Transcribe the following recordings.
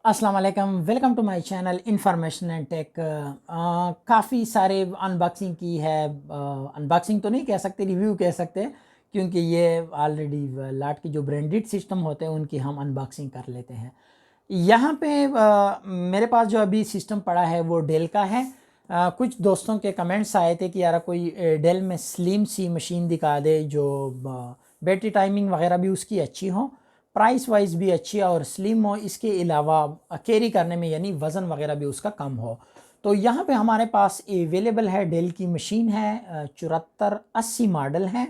अस्सलाम वालेकुम, welcome to my channel information and tech. काफ़ी सारे अनबॉक्सिंग की है। अनबॉक्सिंग तो नहीं कह सकते, रिव्यू कह सकते, क्योंकि ये ऑलरेडी लाट के जो ब्रांडेड सिस्टम होते हैं उनकी हम अनबॉक्सिंग कर लेते हैं। यहाँ पे मेरे पास जो अभी सिस्टम पड़ा है वो डेल का है। कुछ दोस्तों के कमेंट्स आए थे कि यार कोई डेल में स्लिम सी मशीन दिखा दे जो बैटरी टाइमिंग वगैरह भी उसकी अच्छी हो, प्राइस वाइज भी अच्छी है और स्लिम हो, इसके अलावा कैरी करने में यानी वज़न वगैरह भी उसका कम हो। तो यहाँ पे हमारे पास अवेलेबल है डेल की मशीन है, 7480 मॉडल है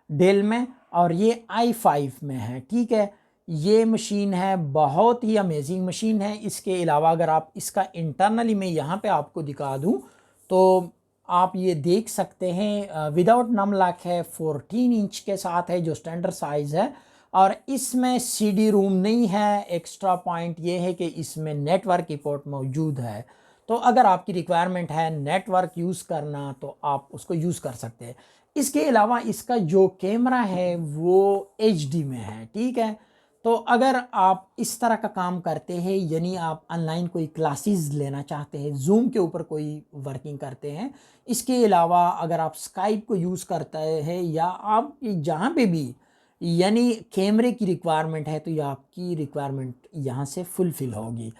डेल में, और ये i5 में है। ठीक है, ये मशीन है, बहुत ही अमेजिंग मशीन है। इसके अलावा अगर आप इसका इंटरनली मैं यहाँ पे आपको दिखा दूँ तो आप ये देख सकते हैं, विदाउट नम लॉक है, 14 इंच के साथ है जो स्टैंडर्ड साइज़ है, और इसमें सीडी रूम नहीं है। एक्स्ट्रा पॉइंट ये है कि इसमें नेटवर्क की पोर्ट मौजूद है, तो अगर आपकी रिक्वायरमेंट है नेटवर्क यूज़ करना तो आप उसको यूज़ कर सकते हैं। इसके अलावा इसका जो कैमरा है वो एचडी में है। ठीक है, तो अगर आप इस तरह का काम करते हैं, यानी आप ऑनलाइन कोई क्लासेस लेना चाहते हैं, जूम के ऊपर कोई वर्किंग करते हैं, इसके अलावा अगर आप स्काइप को यूज़ करते हैं, या आप जहाँ पे भी यानी कैमरे की रिक्वायरमेंट है, तो ये आपकी रिक्वायरमेंट यहाँ से फुलफ़िल होगी।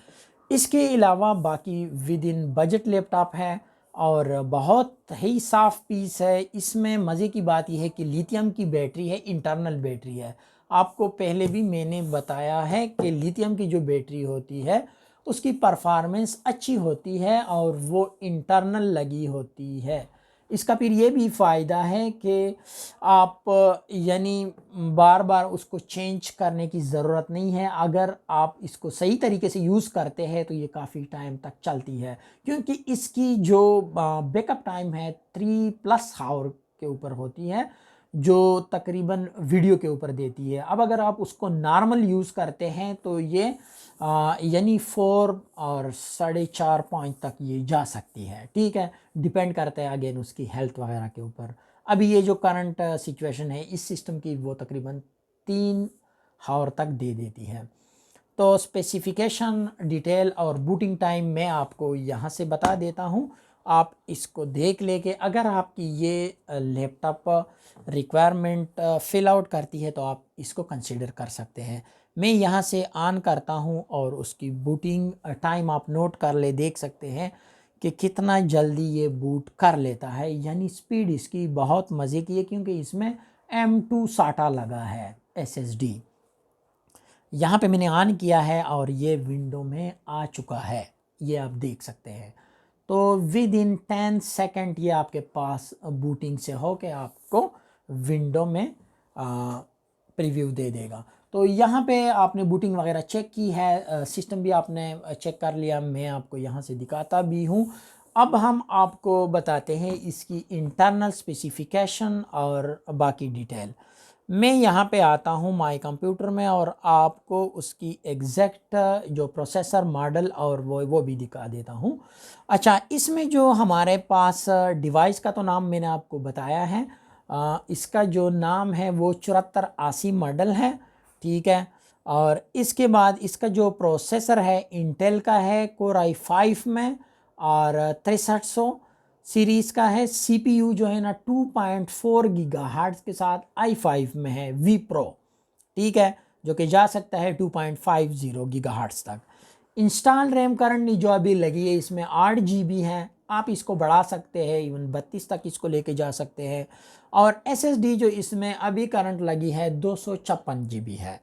इसके अलावा बाकी विद इन बजट लैपटॉप है और बहुत ही साफ़ पीस है। इसमें मज़े की बात यह है कि लिथियम की बैटरी है, इंटरनल बैटरी है। आपको पहले भी मैंने बताया है कि लिथियम की जो बैटरी होती है उसकी परफॉर्मेंस अच्छी होती है और वो इंटरनल लगी होती है। इसका फिर ये भी फ़ायदा है कि आप यानी बार बार उसको चेंज करने की ज़रूरत नहीं है। अगर आप इसको सही तरीके से यूज़ करते हैं तो ये काफ़ी टाइम तक चलती है, क्योंकि इसकी जो बैकअप टाइम है 3+ आवर के ऊपर होती है, जो तकरीबन वीडियो के ऊपर देती है। अब अगर आप उसको नॉर्मल यूज़ करते हैं तो ये यानी 4 और 4.5 पॉइंट तक ये जा सकती है। ठीक है, डिपेंड करता है अगेन उसकी हेल्थ वगैरह के ऊपर। अभी ये जो करंट सिचुएशन है इस सिस्टम की, वो तकरीबन 3 आवर तक दे देती है। तो स्पेसिफिकेशन, डिटेल और बूटिंग टाइम मैं आपको यहाँ से बता देता हूँ। आप इसको देख लेके अगर आपकी ये लैपटॉप रिक्वायरमेंट फिल आउट करती है तो आप इसको कंसिडर कर सकते हैं। मैं यहाँ से ऑन करता हूँ और उसकी बूटिंग टाइम आप नोट कर ले, देख सकते हैं कि कितना जल्दी ये बूट कर लेता है। यानी स्पीड इसकी बहुत मज़े की है, क्योंकि इसमें M2 साटा लगा है SSD। यहाँ पे मैंने ऑन किया है और ये विंडो में आ चुका है, ये आप देख सकते हैं। तो विद इन 10 सेकंड ये आपके पास बूटिंग से हो के आपको विंडो में प्रीव्यू दे देगा। तो यहाँ पे आपने बूटिंग वगैरह चेक की है, सिस्टम भी आपने चेक कर लिया, मैं आपको यहाँ से दिखाता भी हूँ। अब हम आपको बताते हैं इसकी इंटरनल स्पेसिफिकेशन और बाकी डिटेल। मैं यहाँ पे आता हूँ माय कंप्यूटर में और आपको उसकी एग्जैक्ट जो प्रोसेसर मॉडल और वो भी दिखा देता हूँ। अच्छा, इसमें जो हमारे पास डिवाइस का तो नाम मैंने आपको बताया है, इसका जो नाम है वो 7480 मॉडल है। ठीक है, और इसके बाद इसका जो प्रोसेसर है इंटेल का है, कोर i5 में, और 6300 सीरीज़ का है। सीपीयू जो है ना 2.4 गीगाहर्ट्ज़ के साथ i5 में है, वी प्रो। ठीक है, जो कि जा सकता है 2.50 गीगाहर्ट्ज़ तक। इंस्टॉल रैम करंटली जो अभी लगी है इसमें 8 GB है, आप इसको बढ़ा सकते हैं, इवन 32 तक इसको लेके जा सकते हैं। और एसएसडी जो इसमें अभी करंट लगी है 256 GB है।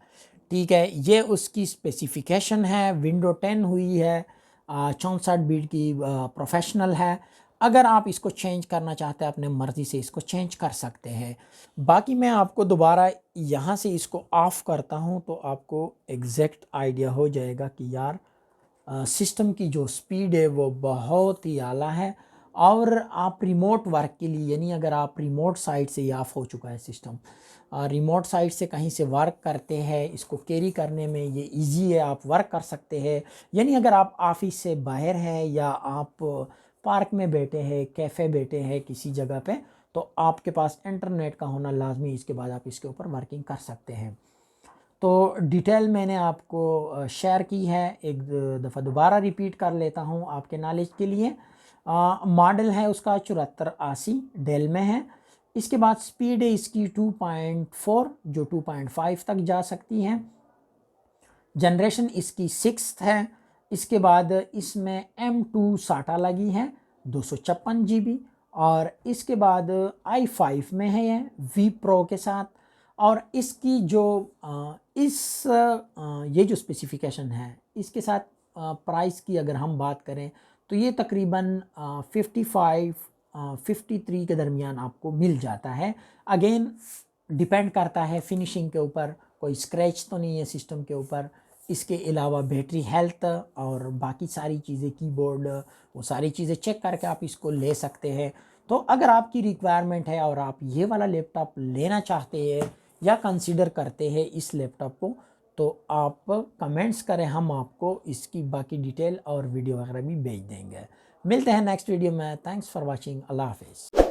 ठीक है, ये उसकी स्पेसिफिकेशन है। विंडो 10 हुई है, 64 बिट की प्रोफेशनल है। अगर आप इसको चेंज करना चाहते हैं अपने मर्ज़ी से इसको चेंज कर सकते हैं। बाकी मैं आपको दोबारा यहाँ से इसको ऑफ़ करता हूँ तो आपको एग्जैक्ट आइडिया हो जाएगा कि यार सिस्टम की जो स्पीड है वो बहुत ही आला है। और आप रिमोट वर्क के लिए, यानी अगर आप रिमोट साइट से, ये ऑफ़ हो चुका है सिस्टम, रिमोट साइट से कहीं से वर्क करते हैं, इसको कैरी करने में ये इजी है, आप वर्क कर सकते हैं। यानी अगर आप ऑफिस से बाहर हैं या आप पार्क में बैठे हैं, कैफ़े बैठे हैं किसी जगह पे, तो आपके पास इंटरनेट का होना लाजमी, इसके बाद आप इसके ऊपर वर्किंग कर सकते हैं। तो डिटेल मैंने आपको शेयर की है, एक दफ़ा दोबारा रिपीट कर लेता हूँ आपके नॉलेज के लिए। मॉडल है उसका 7480 डेल में है। इसके बाद स्पीड है इसकी 2.4 जो 2.5 तक जा सकती है। जनरेशन इसकी 6th है। इसके बाद इसमें M2 SATA लगी है 256 GB, और इसके बाद i5 में है ये V Pro के साथ। और इसकी जो ये जो स्पेसिफिकेशन है इसके साथ प्राइस की अगर हम बात करें तो ये तकरीबन 53 के दरमियान आपको मिल जाता है। अगेन डिपेंड करता है फिनिशिंग के ऊपर, कोई स्क्रैच तो नहीं है सिस्टम के ऊपर। इसके अलावा बैटरी हेल्थ और बाकी सारी चीज़ें, कीबोर्ड, वो सारी चीज़ें चेक करके आप इसको ले सकते हैं। तो अगर आपकी रिक्वायरमेंट है और आप ये वाला लैपटॉप लेना चाहते हैं या कंसीडर करते हैं इस लैपटॉप को, तो आप कमेंट्स करें, हम आपको इसकी बाकी डिटेल और वीडियो वगैरह भी भेज देंगे। मिलते हैं नेक्स्ट वीडियो में। Thanks for watching. अल्लाह हाफिज़।